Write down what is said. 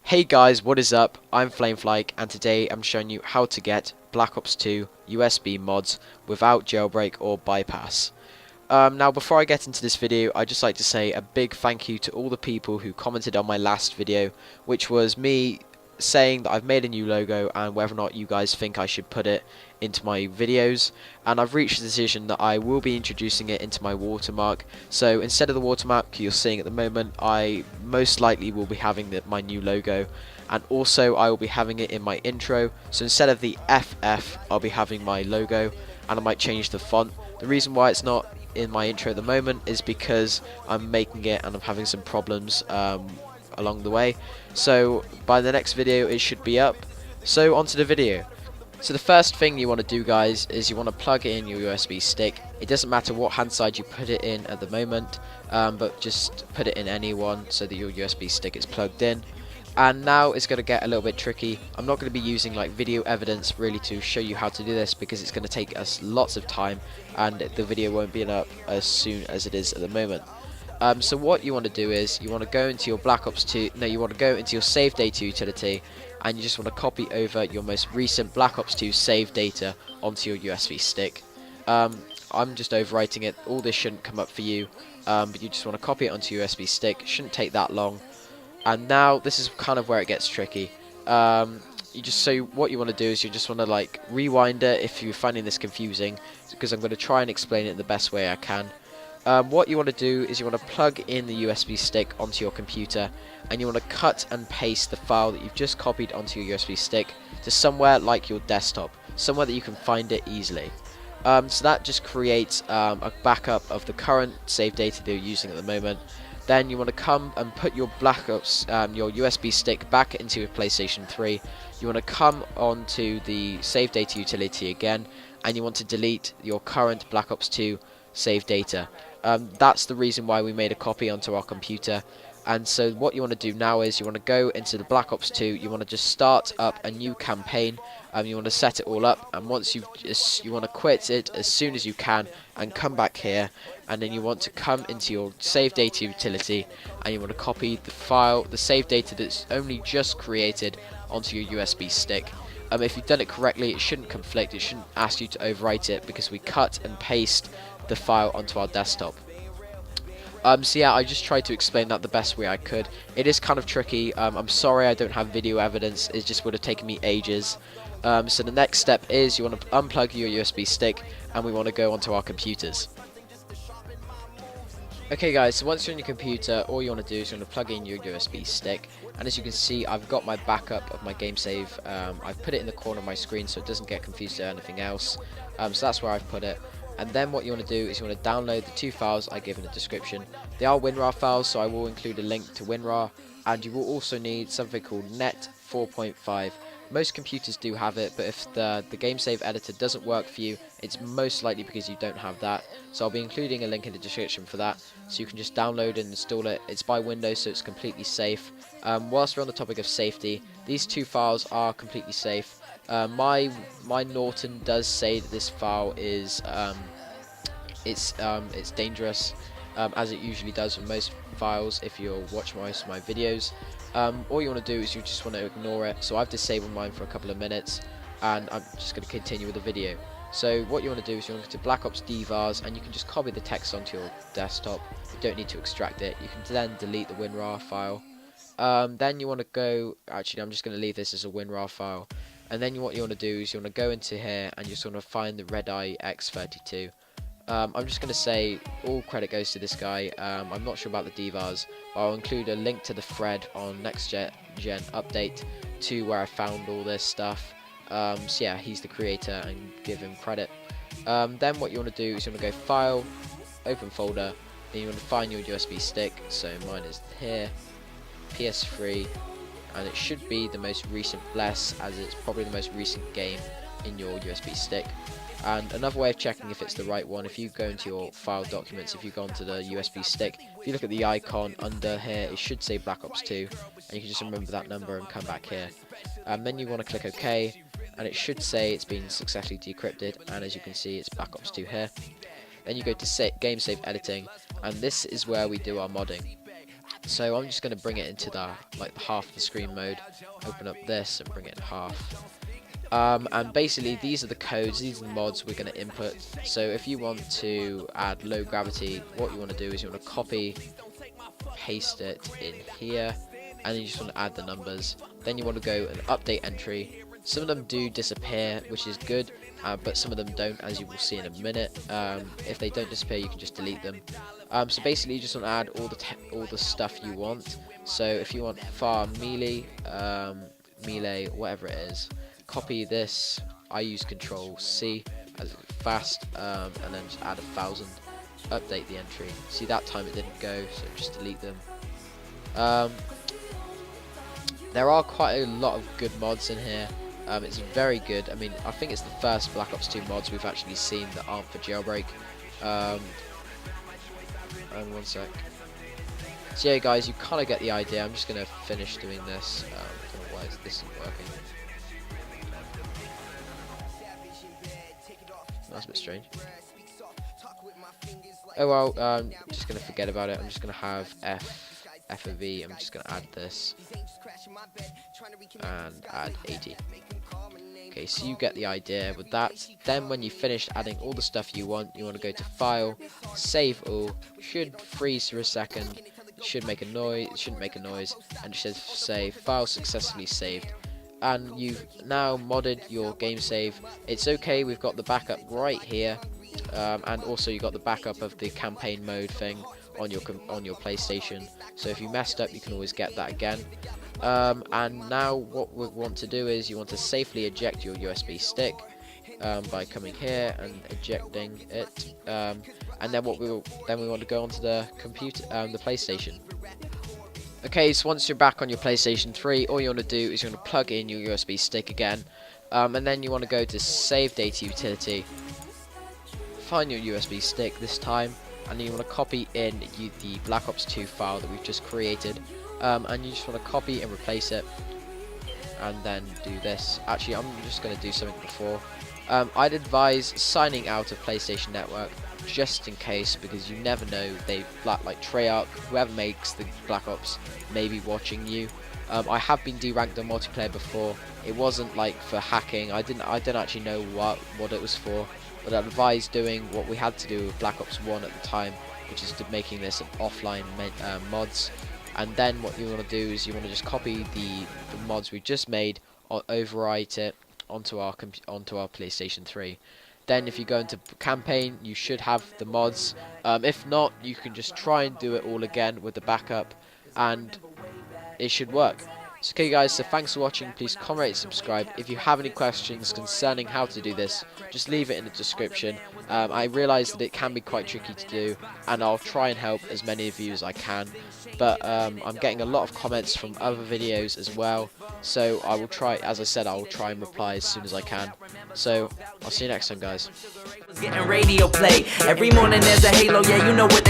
Hey guys, what is up? I'm Flameflake and today I'm showing you how to get Black Ops 2 USB mods without jailbreak or bypass. Now before I get into this video, I'd just like to say a big thank you to all the people who commented on my last video, which was me saying that I've made a new logo and whether or not you guys think I should put it into my videos, and I've reached the decision that I will be introducing it into my watermark. So instead of the watermark you're seeing at the moment, I most likely will be having my new logo, and also I will be having it in my intro. So instead of the FF, I'll be having my logo, and I might change the font. The reason why it's not in my intro at the moment is because I'm making it and I'm having some problems along the way. So by the next video it should be up. So onto the video. So the first thing you want to do, guys, is you want to plug in your USB stick. It doesn't matter what hand side you put it in at the moment, but just put it in any one so that your USB stick is plugged in. And now it's going to get a little bit tricky. I'm not going to be using like video evidence really to show you how to do this, because it's going to take us lots of time and the video won't be up as soon as it is at the moment. So what you want to do is you want to go into your Black Ops 2, no, you want to go into your save data utility, and you just want to copy over your most recent Black Ops 2 save data onto your USB stick. I'm just overwriting it. All this shouldn't come up for you, but you just want to copy it onto your USB stick. It shouldn't take that long. And now this is kind of where it gets tricky. What you want to do is you just want to like rewind it if you're finding this confusing, because I'm going to try and explain it in the best way I can. What you want to do is you want to plug in the USB stick onto your computer, and you want to cut and paste the file that you've just copied onto your USB stick to somewhere like your desktop, somewhere that you can find it easily. So that just creates a backup of the current save data that you're using at the moment. Then you want to come and put your your USB stick back into your PlayStation 3. You want to come onto the save data utility again, and you want to delete your current Black Ops 2 save data. That's the reason why we made a copy onto our computer. And so what you want to do now is you want to go into the Black Ops 2, you want to just start up a new campaign, you want to set it all up, and once you want to quit it as soon as you can and come back here, and then you want to come into your save data utility and you want to copy the file, the save data that's only just created, onto your USB stick. If you've done it correctly, it shouldn't conflict, it shouldn't ask you to overwrite it, because we cut and paste the file onto our desktop. So yeah, I just tried to explain that the best way I could. It is kind of tricky. I'm sorry I don't have video evidence. It just would have taken me ages. So the next step is you want to unplug your USB stick, and we want to go onto our computers. Okay guys, so once you're on your computer, all you want to do is you want to plug in your USB stick, and as you can see, I've got my backup of my game save. I've put it in the corner of my screen so it doesn't get confused with anything else. So that's where I've put it. And then what you want to do is you want to download the two files I give in the description. They are WinRAR files, so I will include a link to WinRAR, and you will also need something called Net 4.5. Most computers do have it, but if the game save editor doesn't work for you, it's most likely because you don't have that. So I'll be including a link in the description for that, so you can just download and install it. It's by Windows, so it's completely safe. Whilst we're on the topic of safety, these two files are completely safe. My Norton does say that this file is it's dangerous, as it usually does with most files if you watch most of my videos. All you want to do is you just want to ignore it. So I've disabled mine for a couple of minutes, and I'm just going to continue with the video. So what you want to do is you want to go to Black Ops DVARs, and you can just copy the text onto your desktop. You don't need to extract it. You can then delete the WinRAR file. Then you want to go, actually I'm just going to leave this as a WinRAR file. And then what you want to do is you want to go into here and you just want to find the Redeye X32. I'm just going to say all credit goes to this guy. I'm not sure about the DVARs, but I'll include a link to the thread on Next Gen Update to where I found all this stuff. So yeah, he's the creator and give him credit. Then what you want to do is you want to go File, Open Folder, then you want to find your USB stick. So mine is here, PS3. And it should be the most recent Bless, as it's probably the most recent game in your USB stick. And another way of checking if it's the right one, if you go into your file documents, if you go onto the USB stick, if you look at the icon under here, it should say Black Ops 2, and you can just remember that number and come back here. Then you want to click OK, and it should say it's been successfully decrypted, and as you can see, it's Black Ops 2 here. Then you go to Game Save Editing, and this is where we do our modding. So I'm just going to bring it into the half the screen mode, open up this and bring it in half. And basically these are the codes, these are the mods we're going to input. So if you want to add low gravity, what you want to do is you want to copy, paste it in here, and then you just want to add the numbers. Then you want to go and update entry. Some of them do disappear, which is good, but some of them don't, as you will see in a minute. If they don't disappear, you can just delete them. So basically you just want to add all the stuff you want. So if you want far melee, whatever it is, copy this. I use Control C as fast, and then just add 1,000. Update the entry. See, that time it didn't go, so just delete them. There are quite a lot of good mods in here. It's very good. I mean, I think it's the first Black Ops 2 mods we've actually seen that aren't for Jailbreak. And one sec. So yeah, guys, you kind of get the idea. I'm just gonna finish doing this. I don't know why this isn't working. That's a bit strange. Oh well, I'm just gonna forget about it. I'm just gonna have F of V. I'm just gonna add this and add 80. Okay, so you get the idea with that. Then when you finish adding all the stuff you want to go to File, Save All. Should freeze for a second. It should make a noise. It shouldn't make a noise, and it should say File successfully saved. And you've now modded your game save. It's okay. We've got the backup right here, and also you got the backup of the campaign mode thing on your PlayStation. So if you messed up, you can always get that again. And now what we want to do is you want to safely eject your USB stick by coming here and ejecting it, and then we want to go onto the computer, the PlayStation. Okay, so once you're back on your PlayStation 3, all you want to do is you want to plug in your USB stick again, and then you want to go to Save Data Utility, find your USB stick this time, and you want to copy in the Black Ops 2 file that we've just created, and you just want to copy and replace it, and then do this. Actually, I'm just going to do something before. I'd advise signing out of PlayStation Network just in case, because you never know, like Treyarch, whoever makes the Black Ops, may be watching you. I have been deranked on multiplayer before. It wasn't like for hacking. I didn't actually know what it was for, but I'd advise doing what we had to do with Black Ops 1 at the time, which is making this an offline mods. And then what you want to do is you want to just copy the mods we just made, or overwrite it onto our PlayStation 3. Then if you go into campaign, you should have the mods. If not, you can just try and do it all again with the backup, and it should work. So okay guys, so thanks for watching. Please comment, rate, subscribe. If you have any questions concerning how to do this, just leave it in the description. I realise that it can be quite tricky to do, and I'll try and help as many of you as I can. But I'm getting a lot of comments from other videos as well, so I will try, as I said, I will try and reply as soon as I can. So I'll see you next time, guys. Getting radio play every morning. There's a halo, yeah, you know what they